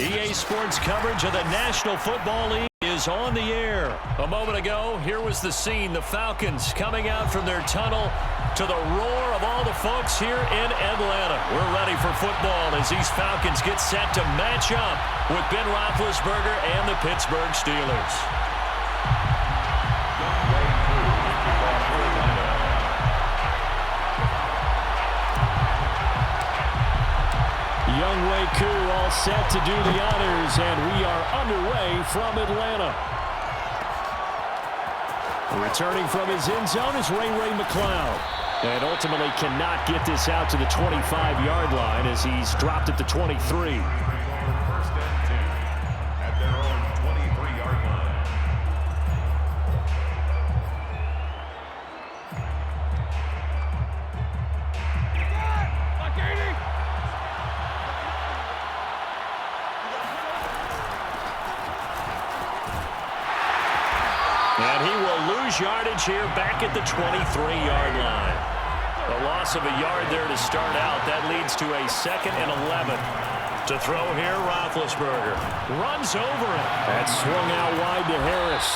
EA Sports coverage of the National Football League is on the air. A moment ago, here was the scene. The Falcons coming out from their tunnel to the roar of all the folks here in Atlanta. We're ready for football as these Falcons get set to match up with Ben Roethlisberger and the Pittsburgh Steelers. Younghoe Koo all set to do the honors, and we are underway from Atlanta. Returning from his end zone is Ray McCloud. And ultimately cannot get this out to the 25-yard line as he's dropped at the 23. And he will lose yardage here back at the 23-yard line. A loss of a yard there to start out. That leads to a 2nd and 11. To throw here, Roethlisberger runs over it. That swung out wide to Harris.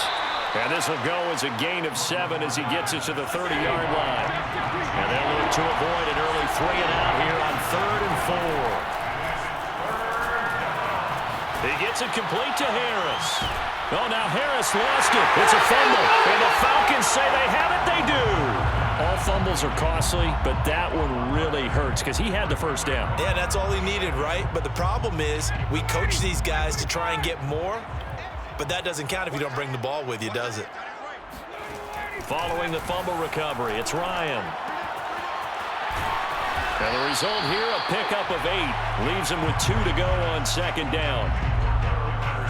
And this will go as a gain of 7 as he gets it to the 30-yard line. And they'll look to avoid an early 3 and out here on 3rd and 4. He gets it complete to Harris. Oh, now Harris lost it. It's a fumble. And the Falcons say they have it. They do. All fumbles are costly, but that one really hurts because he had the first down. Yeah, that's all he needed, right? But the problem is we coach these guys to try and get more, but that doesn't count if you don't bring the ball with you, does it? Following the fumble recovery, it's Ryan. And the result here, a pickup of 8. Leaves him with 2 to go on 2nd down.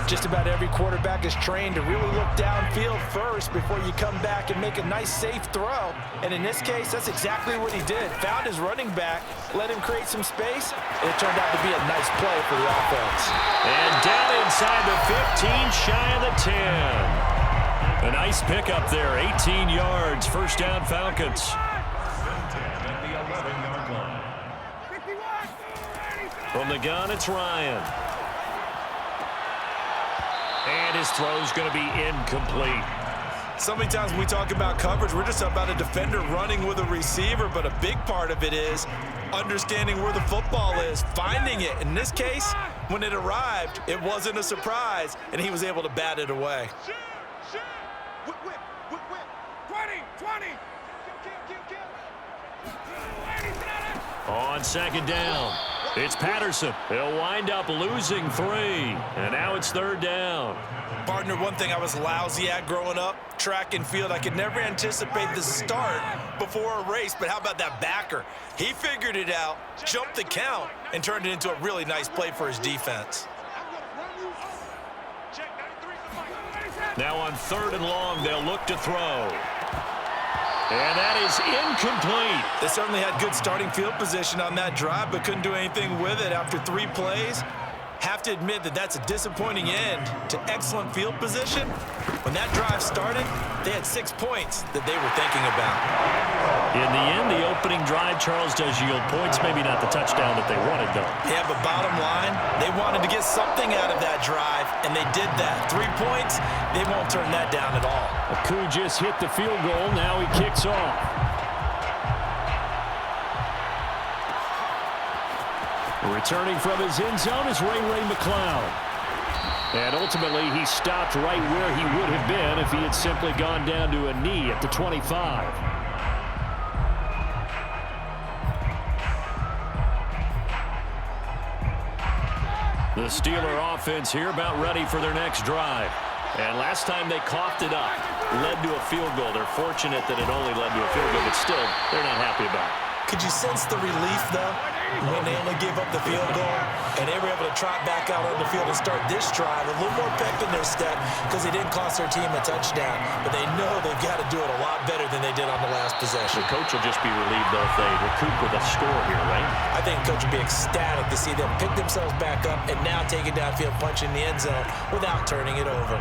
Just about every quarterback is trained to really look downfield first before you come back and make a nice, safe throw. And in this case, that's exactly what he did. Found his running back, let him create some space, and it turned out to be a nice play for the offense. And down inside the 15, shy of the 10. A nice pickup there, 18 yards, first down Falcons. From the gun, it's Ryan. And his throw's going to be incomplete. So many times when we talk about coverage, we're just about a defender running with a receiver, but a big part of it is understanding where the football is, finding it. In this case, when it arrived, it wasn't a surprise, and he was able to bat it away. Whip, 20. On 2nd down, it's Patterson. He'll wind up losing 3, and now it's 3rd down. Partner, one thing I was lousy at growing up, track and field, I could never anticipate the start before a race, but how about that backer? He figured it out, jumped the count, and turned it into a really nice play for his defense. Now on 3rd and long, they'll look to throw. And that is incomplete. They certainly had good starting field position on that drive, but couldn't do anything with it after 3 plays. Have to admit that that's a disappointing end to excellent field position. When that drive started, they had 6 points that they were thinking about. In the end, the opening drive, Charles, does yield points. Maybe not the touchdown that they wanted, though. Yeah, but bottom line, they wanted to get something out of that drive, and they did that. 3 points, they won't turn that down at all. Koo just hit the field goal. Now he kicks off. Returning from his end zone is Ray McCloud. And ultimately, he stopped right where he would have been if he had simply gone down to a knee at the 25. The Steeler offense here about ready for their next drive. And last time they coughed it up, led to a field goal. They're fortunate that it only led to a field goal, but still, they're not happy about it. Could you sense the relief, though, when they only gave up the field goal and they were able to trot back out on the field and start this drive? A little more pep in their step because they didn't cost their team a touchdown, but they know they've got to do it a lot better than they did on the last possession. The coach will just be relieved, though, if they recoup with a score here, right? I think the coach will be ecstatic to see them pick themselves back up and now take it downfield, punch in the end zone without turning it over.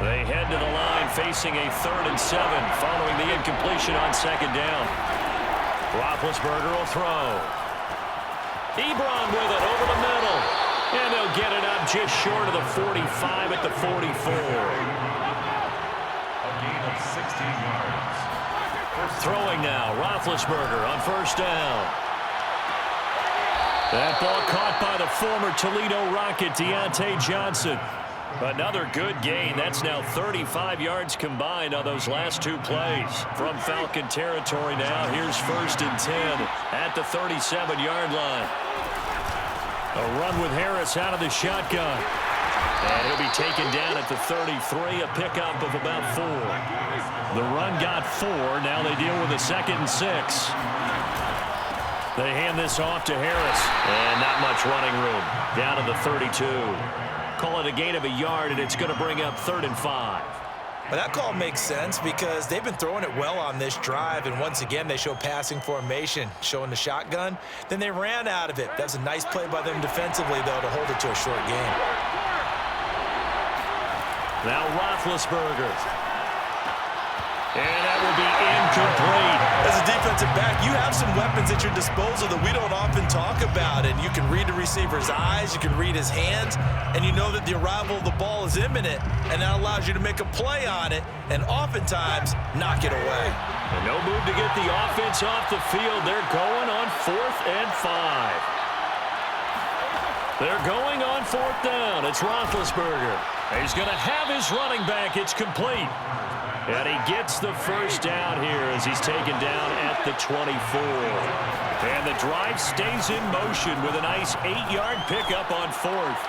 They head to the line facing a 3rd and 7 following the incompletion on 2nd down. Roethlisberger will throw. Ebron with it over the middle. And they'll get it up just short of the 45 at the 44. A gain of 16 yards. Throwing now, Roethlisberger on first down. That ball caught by the former Toledo Rocket, Deontay Johnson. Another good gain. That's now 35 yards combined on those last two plays. From Falcon territory now, here's 1st and 10 at the 37-yard line. A run with Harris out of the shotgun. And he'll be taken down at the 33, a pickup of about 4. The run got 4. Now they deal with a 2nd and 6. They hand this off to Harris. And not much running room. Down to the 32. Call it a gain of a yard, and it's going to bring up 3rd and 5. Well, that call makes sense because they've been throwing it well on this drive, and once again they show passing formation, showing the shotgun. Then they ran out of it. That's a nice play by them defensively, though, to hold it to a short game. Now Roethlisberger. And that will be incomplete. As a defensive back, you have some weapons at your disposal that we don't often talk about. And you can read the receiver's eyes, you can read his hands, and you know that the arrival of the ball is imminent. And that allows you to make a play on it and oftentimes knock it away. And no move to get the offense off the field. They're going on 4th and 5. They're going on 4th down. It's Roethlisberger. He's going to have his running back. It's complete. And he gets the first down here as he's taken down at the 24. And the drive stays in motion with a nice 8-yard pickup on 4th.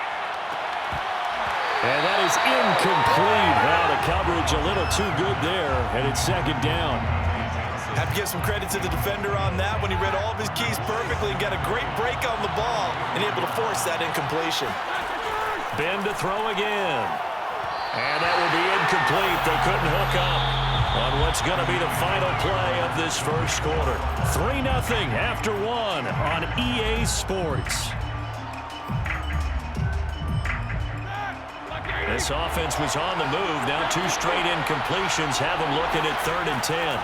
And that is incomplete. Now the coverage a little too good there, and it's 2nd down. Have to give some credit to the defender on that when he read all of his keys perfectly and got a great break on the ball and able to force that incompletion. Ben to throw again. And that will be incomplete. They couldn't hook up on what's going to be the final play of this first quarter. 3-0 after 1 on EA Sports. This offense was on the move. Now 2 straight incompletions have them looking at 3rd and 10.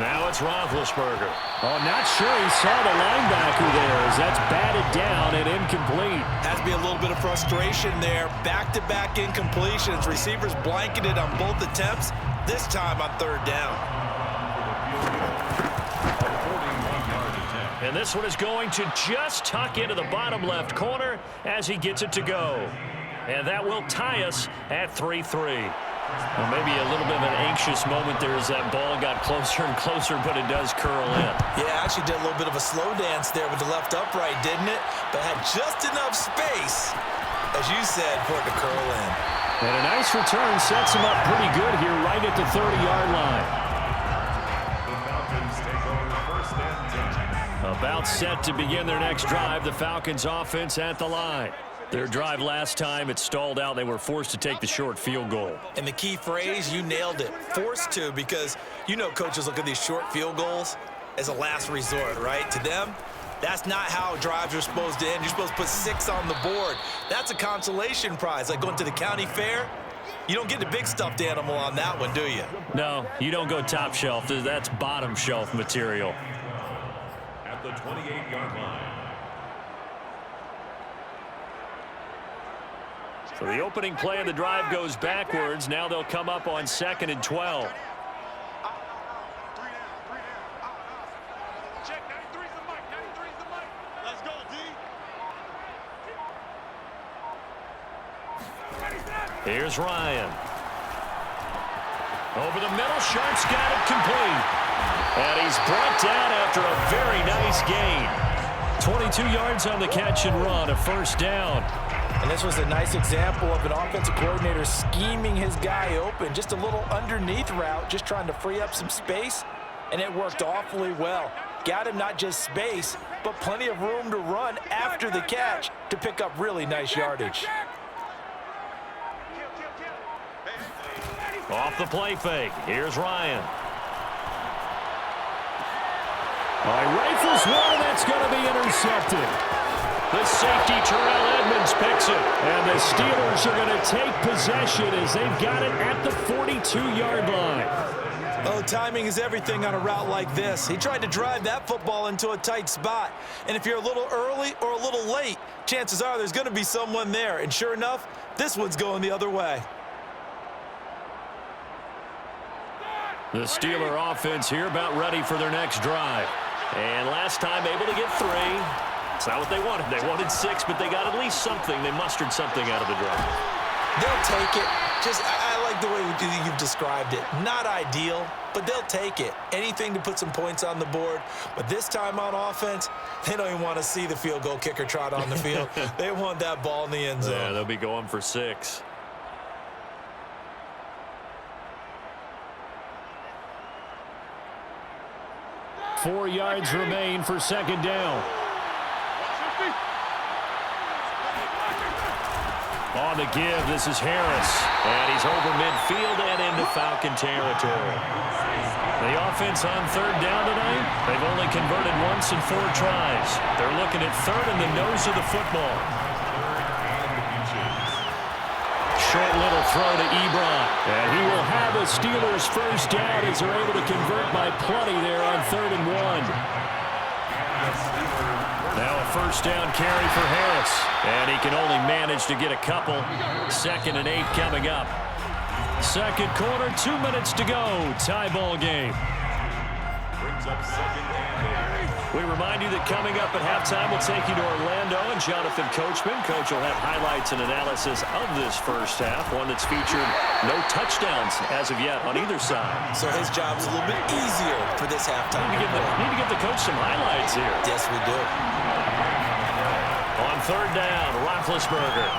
Now it's Roethlisberger. Oh, not sure he saw the linebacker there as that's batted down and incomplete. Has to be a little bit of frustration there. Back-to-back incompletions. Receivers blanketed on both attempts, this time on 3rd down. And this one is going to just tuck into the bottom left corner as he gets it to go. And that will tie us at 3-3. Well, maybe a little bit of an anxious moment there as that ball got closer and closer, but it does curl in. Yeah, actually did a little bit of a slow dance there with the left upright, didn't it? But had just enough space, as you said, for it to curl in. And a nice return sets him up pretty good here right at the 30-yard line. The Falcons take over 1st and 10. About set to begin their next drive, the Falcons offense at the line. Their drive last time, it stalled out. They were forced to take the short field goal. And the key phrase, you nailed it, forced to, because you know coaches look at these short field goals as a last resort, right? To them, that's not how drives are supposed to end. You're supposed to put 6 on the board. That's a consolation prize, like going to the county fair. You don't get the big stuffed animal on that one, do you? No, you don't go top shelf. That's bottom shelf material. At the 28-yard line. So the opening play of the drive goes backwards. Now they'll come up on 2nd and 12. Check, 93's the mic, 93's the mic. Let's go, D. Here's Ryan. Over the middle, Sharp's got it complete. And he's brought down after a very nice gain. 22 yards on the catch and run, a 1st down. And this was a nice example of an offensive coordinator scheming his guy open. Just a little underneath route, just trying to free up some space, and it worked awfully well. Got him not just space, but plenty of room to run after the catch to pick up really nice yardage. Off the play fake. Here's Ryan. Rifles one, that's going to be intercepted. The safety, Terrell Edmonds, picks it. And the Steelers are going to take possession as they've got it at the 42-yard line. Oh, timing is everything on a route like this. He tried to drive that football into a tight spot. And if you're a little early or a little late, chances are there's going to be someone there. And sure enough, this one's going the other way. The Steeler offense here about ready for their next drive. And last time able to get 3. It's not what they wanted. They wanted 6, but they got at least something. They mustered something out of the drive. They'll take it. I like the way you've described it. Not ideal, but they'll take it. Anything to put some points on the board. But this time on offense, they don't even want to see the field goal kicker trot on the field. They want that ball in the end zone. Yeah, they'll be going for 6. Four yards remain for second down. On the give, this is Harris. And he's over midfield and into Falcon territory. The offense on third down tonight, they've only converted once in 4 tries. They're looking at third in the nose of the football. Short little throw to Ebron. And he will have a Steelers first down as they're able to convert by plenty there on 3rd and 1. Now a first down carry for Harris. And he can only manage to get a couple. 2nd and 8 coming up. Second quarter, 2 minutes to go. Tie ball game. Brings up 2nd and 8. We remind you that coming up at halftime, we'll take you to Orlando and Jonathan Coachman. Coach will have highlights and analysis of this first half, one that's featured no touchdowns as of yet on either side. So his job's a little bit easier for this halftime. Need to give the coach some highlights here. Yes, we do. On third down, Roethlisberger.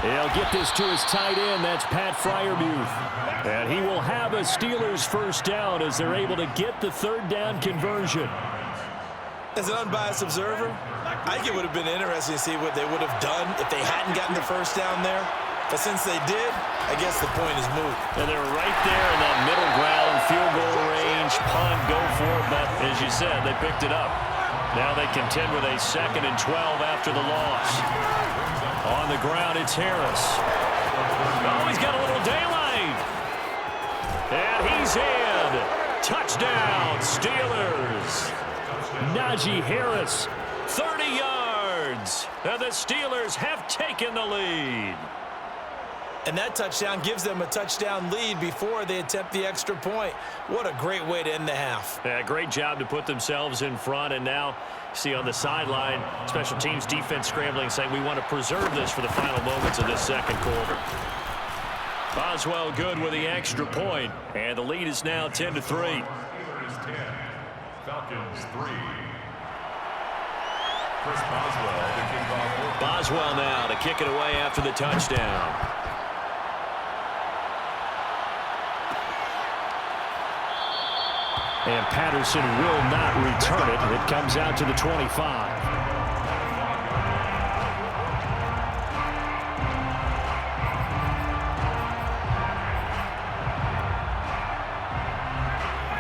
He'll get this to his tight end. That's Pat Freiermuth. And he will have a Steelers first down as they're able to get the third down conversion. As an unbiased observer, I think it would have been interesting to see what they would have done if they hadn't gotten the first down there. But since they did, I guess the point is moot. And they were right there in that middle ground, field goal range, punt, go for it. But as you said, they picked it up. Now they contend with a 2nd and 12 after the loss. On the ground, it's Harris. Oh, he's got a little daylight. And he's in. Touchdown, Steelers. Najee Harris, 30 yards. And the Steelers have taken the lead. And that touchdown gives them a touchdown lead before they attempt the extra point. What a great way to end the half. Yeah, great job to put themselves in front. And now, see on the sideline, special teams defense scrambling, saying we want to preserve this for the final moments of this second quarter. Boswell good with the extra point. And the lead is now 10-3. Falcons 3. Chris Boswell to kick off. Boswell now to kick it away after the touchdown. And Patterson will not return it. It comes out to the 25.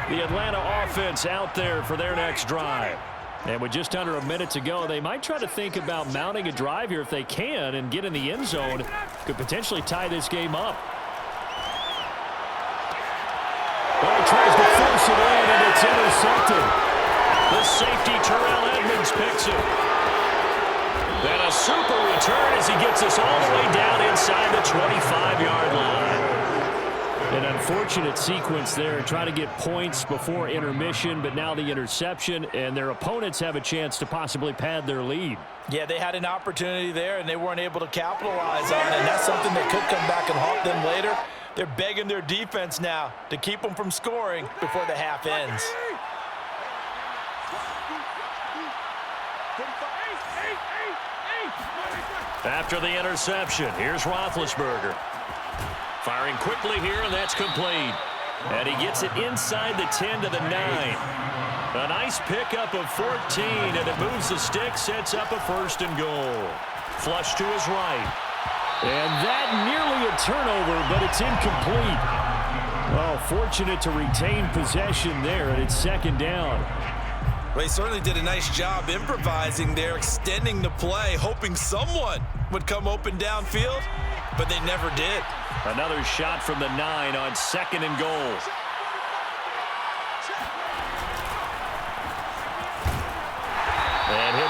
The Atlanta offense out there for their next drive. And with just under a minute to go, they might try to think about mounting a drive here if they can and get in the end zone. Could potentially tie this game up. Well, he tries to force it in, and it's intercepted. The safety, Terrell Edmonds, picks it. Then a super return as he gets us all the way down inside the 25-yard line. An unfortunate sequence there, trying to get points before intermission, but now the interception, and their opponents have a chance to possibly pad their lead. Yeah, they had an opportunity there, and they weren't able to capitalize on it, and that's something that could come back and haunt them later. They're begging their defense now to keep them from scoring before the half ends. After the interception, here's Roethlisberger. Firing quickly here, and that's complete. And he gets it inside the 10 to the 9. A nice pickup of 14, and it moves the stick, sets up a 1st and goal. Flush to his right. And that nearly a turnover, but it's incomplete. Oh, fortunate to retain possession there, and it's 2nd down. Well, he certainly did a nice job improvising there, extending the play, hoping someone would come open downfield, but they never did. Another shot from the 9 on 2nd and goal.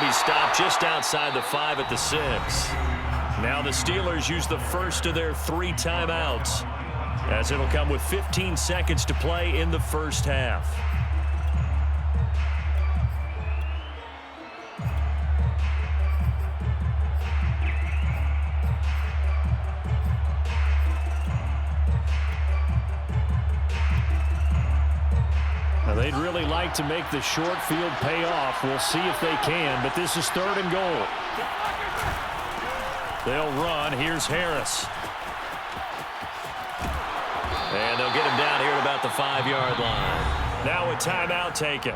He stopped just outside the 5 at the 6. Now the Steelers use the first of their 3 timeouts, as it'll come with 15 seconds to play in the first half. They'd really like to make the short field pay off. We'll see if they can, but this is 3rd and goal. They'll run. Here's Harris. And they'll get him down here at about the 5-yard line. Now a timeout taken.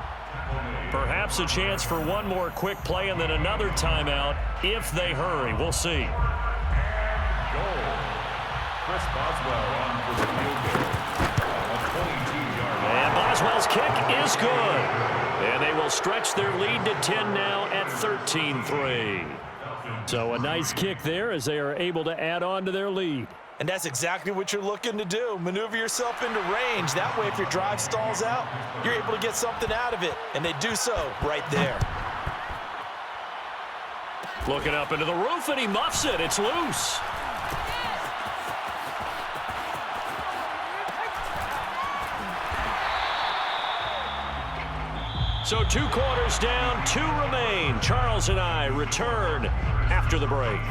Perhaps a chance for one more quick play and then another timeout if they hurry. We'll see. Goal. Chris Boswell on for the field goal. A 22-yard line. And Boswell's kick is good. And they will stretch their lead to 10 now at 13-3. So a nice kick there as they are able to add on to their lead. And that's exactly what you're looking to do. Maneuver yourself into range. That way, if your drive stalls out, you're able to get something out of it. And they do so right there. Looking up into the roof, and he muffs it. It's loose. So 2 quarters down, 2 remain. Charles and I return after the break.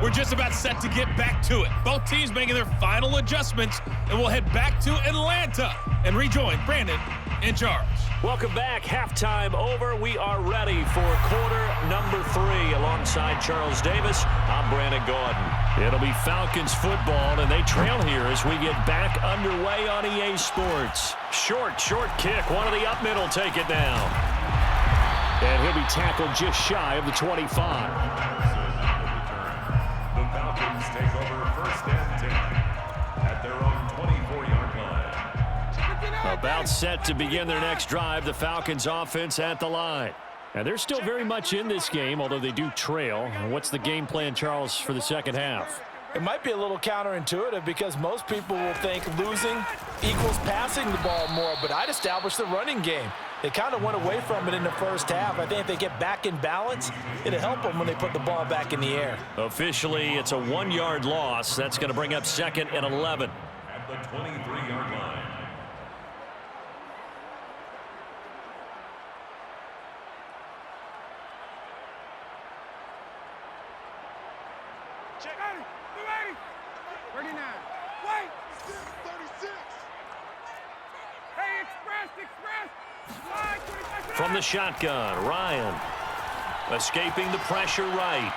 We're just about set to get back to it. Both teams making their final adjustments, and we'll head back to Atlanta and rejoin Brandon and Charles. Welcome back. Halftime over. We are ready for quarter number 3. Alongside Charles Davis, I'm Brandon Gaudin. It'll be Falcons football, and they trail here as we get back underway on EA Sports. Short kick. One of the up middle take it down. And he'll be tackled just shy of the 25. The Falcons take over 1st and 10 at their own 24-yard line. About set to begin their next drive, the Falcons offense at the line. And they're still very much in this game, although they do trail. What's the game plan, Charles, for the second half? It might be a little counterintuitive because most people will think losing equals passing the ball more, but I'd establish the running game. They kind of went away from it in the first half. I think if they get back in balance, it'll help them when they put the ball back in the air. Officially, it's a 1-yard loss. That's going to bring up 2nd and 11. At the 23-yard line. Check. 39. Wait. 36. Hey, express. From the shotgun, Ryan. Escaping the pressure right.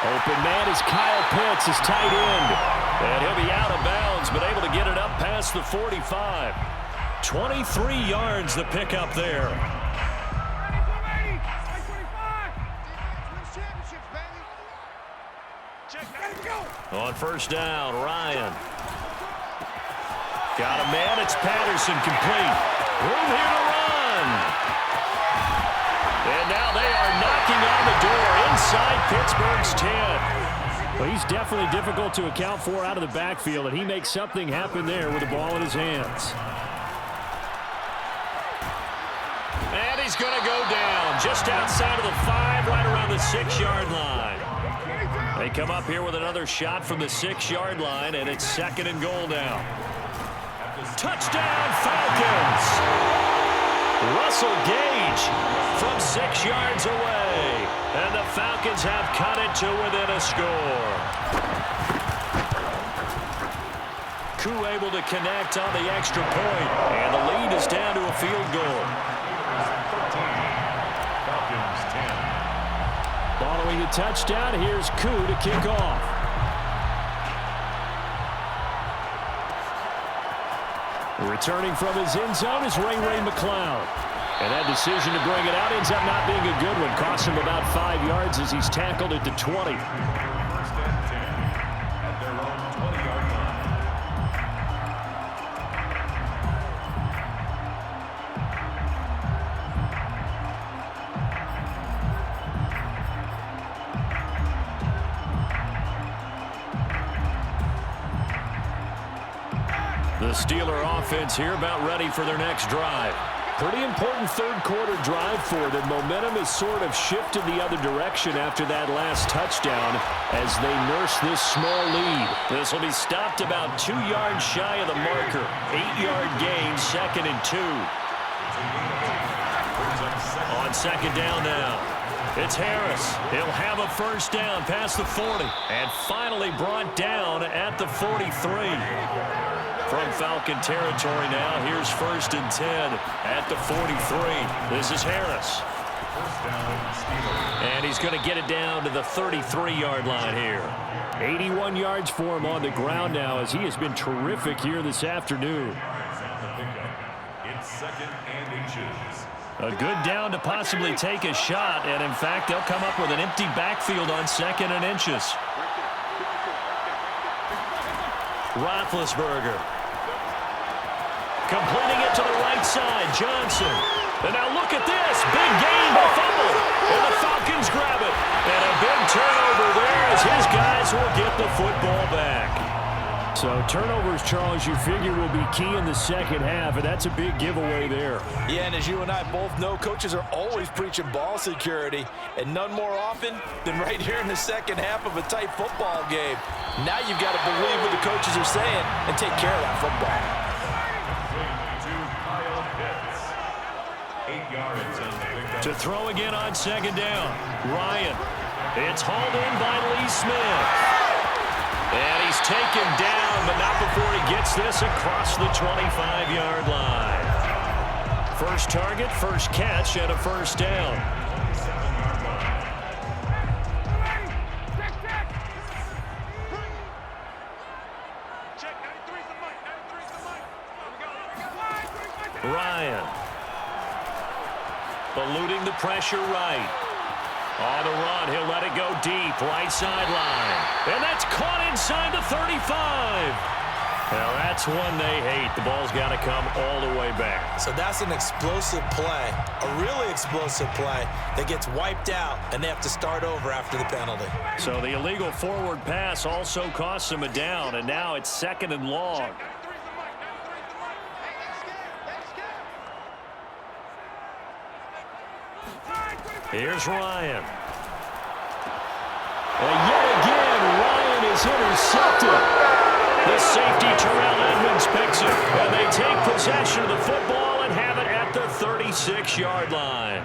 Open man is Kyle Pitts, his tight end. And he'll be out of bounds, but able to get it up past the 45. 23 yards the pickup there. On 1st down, Ryan. Got a man, it's Patterson, complete. Room here to run. And now they are knocking on the door inside Pittsburgh's 10. Well, he's definitely difficult to account for out of the backfield, and he makes something happen there with the ball in his hands. And he's going to go down just outside of the 5, right around the 6-yard line. They come up here with another shot from the 6-yard line, and it's 2nd and goal now. Touchdown, Falcons! Russell Gage from 6 yards away. And the Falcons have cut it to within a score. Koo able to connect on the extra point. And the lead is down to a field goal. 13. Falcons 10. Following the touchdown, here's Koo to kick off. Returning from his end zone is Ray McCloud. And that decision to bring it out ends up not being a good one. Costs him about 5 yards as he's tackled at the 20. 1st and 10 at their own 20-yard line. The Steeler offense here about ready for their next drive. Pretty important third-quarter drive for them. Momentum has sort of shifted the other direction after that last touchdown as they nurse this small lead. This will be stopped about 2 yards shy of the marker. 8-yard gain, 2nd and 2. On second down now, it's Harris. He'll have a first down past the 40 and finally brought down at the 43. From Falcon territory now, here's 1st and 10 at the 43. This is Harris. And he's going to get it down to the 33-yard line here. 81 yards for him on the ground now as he has been terrific here this afternoon. It's 2nd and inches. A good down to possibly take a shot, and in fact, they'll come up with an empty backfield on 2nd and inches. Roethlisberger. Completing it to the right side, Johnson. And now look at this, big gain, a fumble, and the Falcons grab it. And a big turnover there as his guys will get the football back. So turnovers, Charles, you figure will be key in the second half, and that's a big giveaway there. Yeah, and as you and I both know, coaches are always preaching ball security, and none more often than right here in the second half of a tight football game. Now you've got to believe what the coaches are saying and take care of that football. 8 yards on the pickup. To throw again on second down, Ryan. It's hauled in by Lee Smith. And he's taken down, but not before he gets this across the 25-yard line. First target, first catch, and a first down. Ryan. Eluding the pressure right. On the run, he'll let it go deep, right sideline. And that's caught inside the 35. Now, that's one they hate. The ball's got to come all the way back. So that's an explosive play, a really explosive play that gets wiped out, and they have to start over after the penalty. So the illegal forward pass also costs him a down, and now it's 2nd and long. Here's Ryan. And yet again, Ryan is intercepted. The safety, Terrell Edmonds, picks it. And they take possession of the football and have it at the 36-yard line.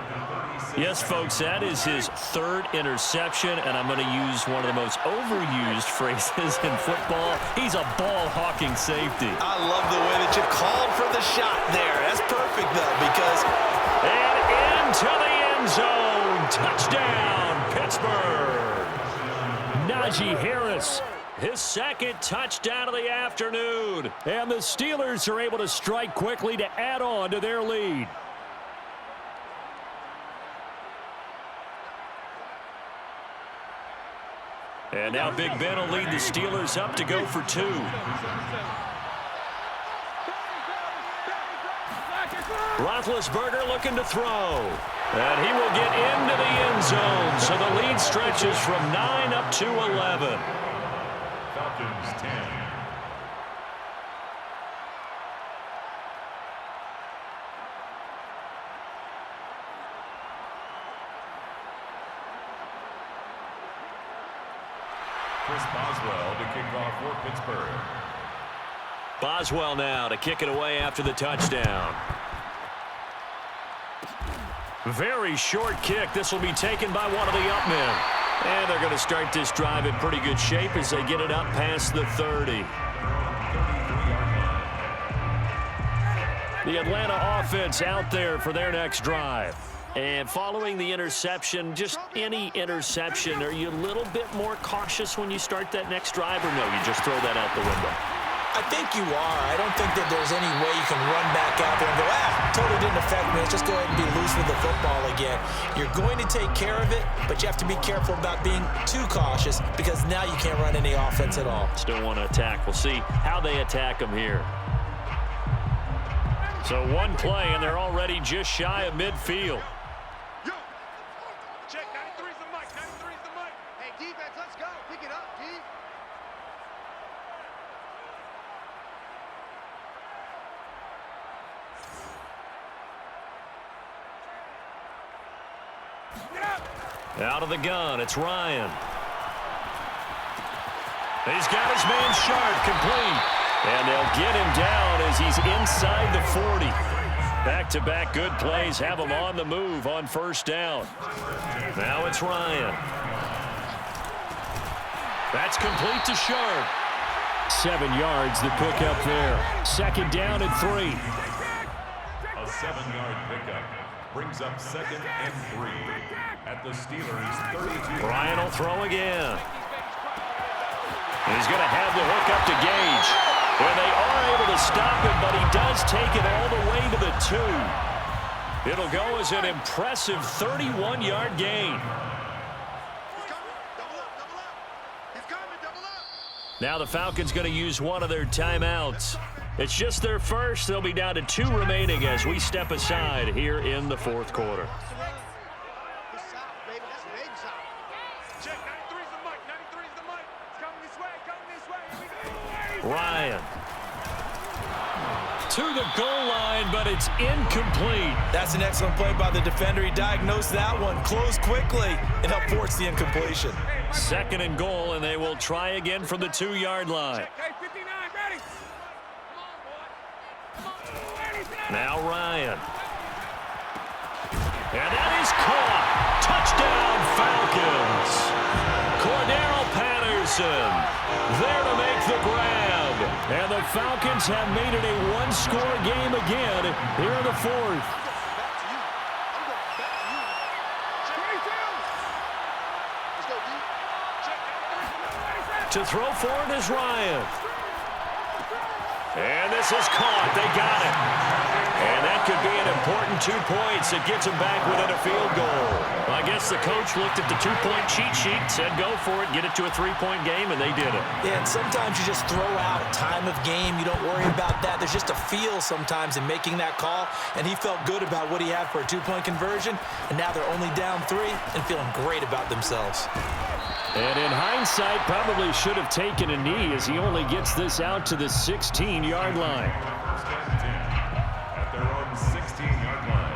Yes, folks, that is his 3rd interception, and I'm going to use one of the most overused phrases in football. He's a ball-hawking safety. I love the way that you called for the shot there. That's perfect, though, because... And into the end zone. Touchdown, Pittsburgh. Najee Harris, his 2nd touchdown of the afternoon. And the Steelers are able to strike quickly to add on to their lead. And now Big Ben will lead the Steelers up to go for 2. Roethlisberger looking to throw. And he will get into the end zone. So the lead stretches from 9 up to 11. Falcons 10. Chris Boswell to kick off for Pittsburgh. Boswell now to kick it away after the touchdown. Very short kick. This will be taken by one of the up men. And they're going to start this drive in pretty good shape as they get it up past the 30. The Atlanta offense out there for their next drive. And following the interception, just any interception, are you a little bit more cautious when you start that next drive, or no, you just throw that out the window? I think you are. I don't think that there's any way you can run back out there and go, totally didn't affect me. Let's just go ahead and be loose with the football again. You're going to take care of it, but you have to be careful about being too cautious because now you can't run any offense at all. Still want to attack. We'll see how they attack them here. So one play, and they're already just shy of midfield. Check, 93's the mic, 93's the mic. Hey, defense, let's go. Pick it up, D. Out of the gun, it's Ryan. He's got his man Sharp, complete. And they'll get him down as he's inside the 40. Back-to-back good plays have him on the move on first down. Now it's Ryan. That's complete to Sharp. 7 yards the pickup there. Second down and 3. A 7-yard pickup brings up 2nd and 3 at the Steelers' 32. Ryan will throw again. He's going to have the hook up to Gage. And they are able to stop him, but he does take it all the way to the 2. It'll go as an impressive 31-yard gain. Now the Falcons going to use one of their timeouts. It's just their first. They'll be down to 2 remaining as we step aside here in the 4th quarter. Ryan to the goal line, but it's incomplete. That's an excellent play by the defender. He diagnosed that one, closed quickly, and helped force the incompletion. 2nd and goal, and they will try again from the 2-yard line. Now Ryan. And that is caught. Touchdown, Falcons. Cordero Patterson there to make the grab. And the Falcons have made it a 1-score game again here in the 4th. To throw forward is Ryan. And this is caught. They got it. And that could be an important 2 points that gets them back within a field goal. I guess the coach looked at the 2-point cheat sheet, said go for it, get it to a 3-point game, and they did it. Yeah, and sometimes you just throw out time of game. You don't worry about that. There's just a feel sometimes in making that call, and he felt good about what he had for a 2-point conversion, and now they're only down 3 and feeling great about themselves. And in hindsight, probably should have taken a knee as he only gets this out to the 16-yard line. At their own 16-yard line.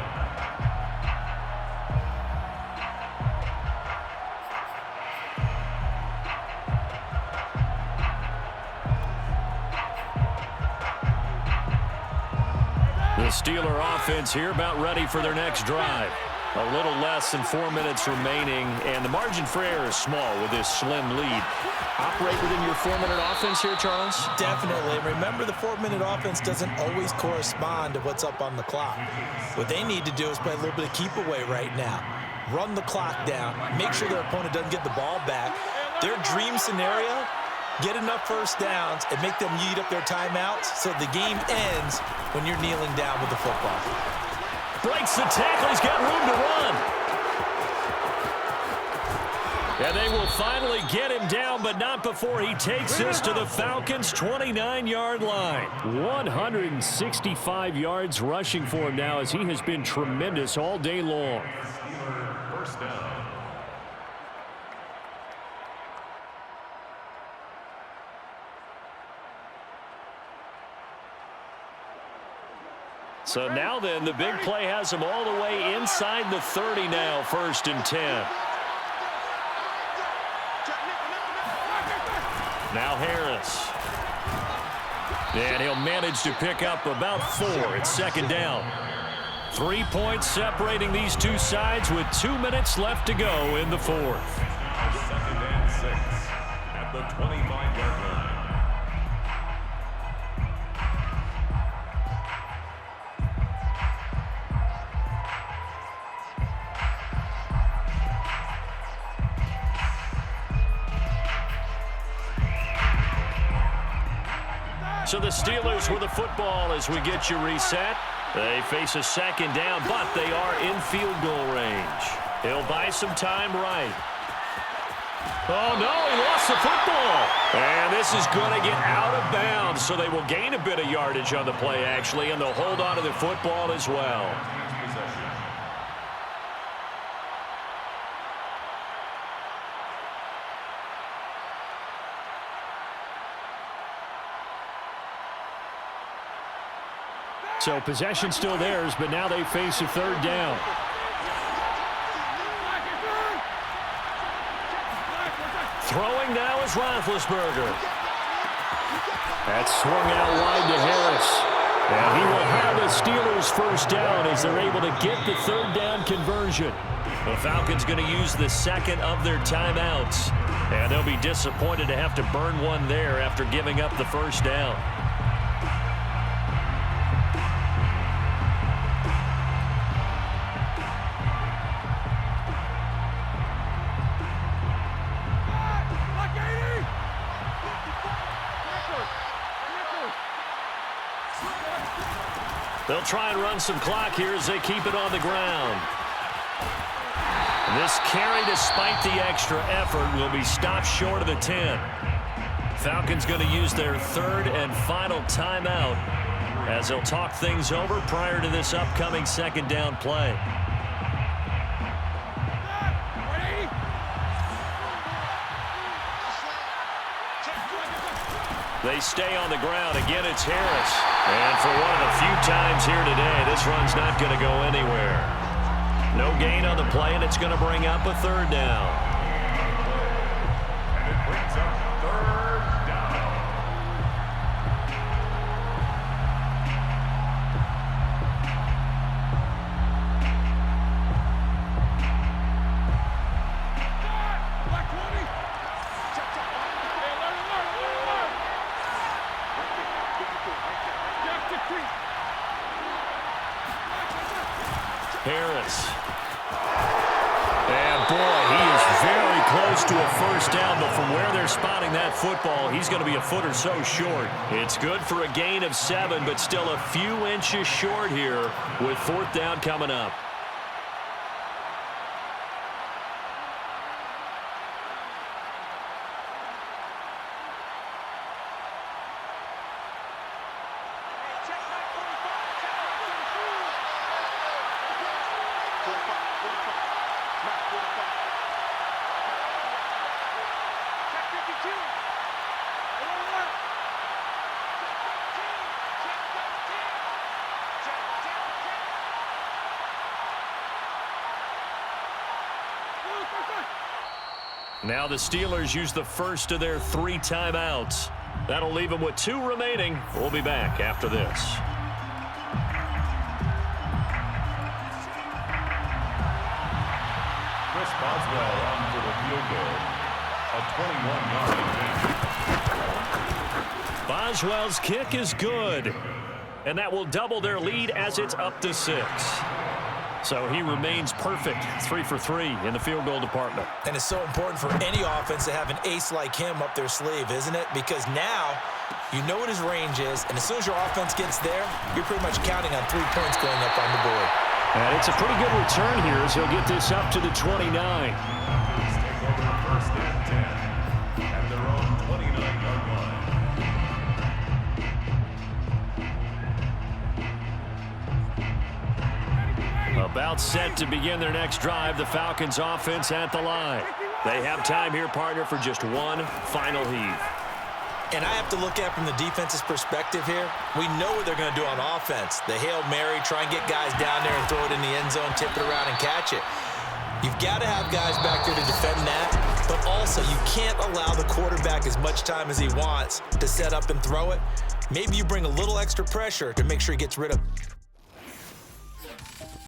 The Steeler offense here about ready for their next drive. A little less than 4 minutes remaining, and the margin for error is small with this slim lead. Operate within your 4-minute offense here, Charles? Definitely. And remember, the 4-minute offense doesn't always correspond to what's up on the clock. What they need to do is play a little bit of keep away right now. Run the clock down. Make sure their opponent doesn't get the ball back. Their dream scenario, get enough first downs and make them eat up their timeouts so the game ends when you're kneeling down with the football. Breaks the tackle. He's got room to run. And they will finally get him down, but not before he takes this to the Falcons' 29-yard line. 165 yards rushing for him now as he has been tremendous all day long. First down. So now then, the big play has them all the way inside the 30 now, 1st and 10. Now Harris. And he'll manage to pick up about 4. It's 2nd down. 3 points separating these two sides with 2 minutes left to go in the 4th. 2nd and 6 at the 25-yard line. So the Steelers with the football as we get you reset. They face a 2nd down, but they are in field goal range. He'll buy some time right. Oh, no, he lost the football. And this is going to get out of bounds, so they will gain a bit of yardage on the play, actually, and they'll hold on to the football as well. So possession still theirs, but now they face a 3rd down. Throwing now is Roethlisberger. That's swung out wide to Harris. And he will have a Steelers first down as they're able to get the third down conversion. The Falcons going to use the second of their timeouts. And they'll be disappointed to have to burn one there after giving up the first down. They'll try and run some clock here as they keep it on the ground. This carry, despite the extra effort, will be stopped short of the 10. Falcons going to use their third and final timeout as they'll talk things over prior to this upcoming second down play. They stay on the ground. Again, it's Harris. And for one of the few times here today, this run's not going to go anywhere. No gain on the play, and it's going to bring up a third down. And it brings up third down. Harris. And boy, he is very close to a first down, but from where they're spotting that football, he's going to be a foot or so short. It's good for a gain of 7, but still a few inches short here with fourth down coming up. Now the Steelers use the first of their 3 timeouts. That'll leave them with 2 remaining. We'll be back after this. Chris Boswell on for the field goal. A 21-yard attempt. Boswell's kick is good. And that will double their lead as it's up to 6. So he remains perfect, 3 for 3 in the field goal department. And it's so important for any offense to have an ace like him up their sleeve, isn't it? Because now you know what his range is, and as soon as your offense gets there, you're pretty much counting on 3 points going up on the board. And it's a pretty good return here as he'll get this up to the 29. Take over first and 10 at their own 29-yard line. About set to begin their next drive, the Falcons offense at the line. They have time here, partner, for just one final heave. And I have to look at from the defense's perspective here. We know what they're going to do on offense. The Hail Mary, try and get guys down there and throw it in the end zone, tip it around and catch it. You've got to have guys back there to defend that, but also you can't allow the quarterback as much time as he wants to set up and throw it. Maybe you bring a little extra pressure to make sure he gets rid of